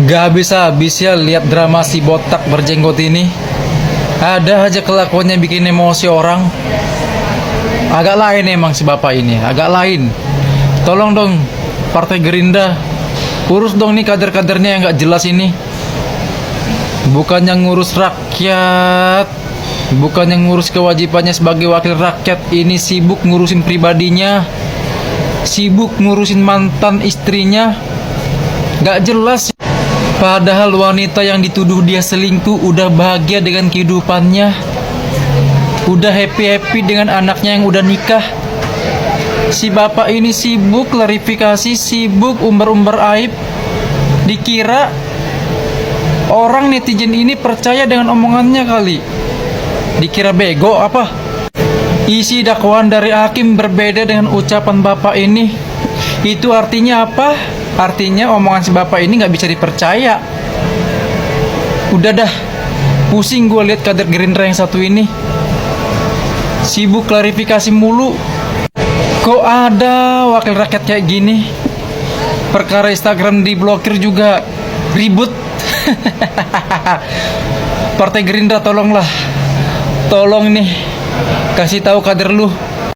Gak bisa habis ya lihat drama si botak berjenggot ini. Ada aja kelakuannya bikin emosi orang. Agak lain emang si bapak ini, agak lain. Tolong dong Partai Gerindra, urus dong nih kader-kadernya yang gak jelas ini. Bukannya ngurus rakyat, bukannya ngurus kewajibannya sebagai wakil rakyat, ini sibuk ngurusin pribadinya, sibuk ngurusin mantan istrinya. Gak jelas. Padahal wanita yang dituduh dia selingkuh udah bahagia dengan kehidupannya, udah happy-happy dengan anaknya yang udah nikah. Si bapak ini sibuk klarifikasi, sibuk umbar-umbar aib. Dikira orang netizen ini percaya dengan omongannya kali. Dikira bego apa? Isi dakwaan dari hakim berbeda dengan ucapan bapak ini. Itu artinya apa? Artinya omongan si bapak ini gak bisa dipercaya. Udah dah, pusing gue lihat kader Gerindra yang satu ini. Sibuk klarifikasi mulu. Kok ada wakil rakyat kayak gini? Perkara Instagram diblokir juga ribut. Partai Gerindra tolonglah. Tolong nih, kasih tahu kader lu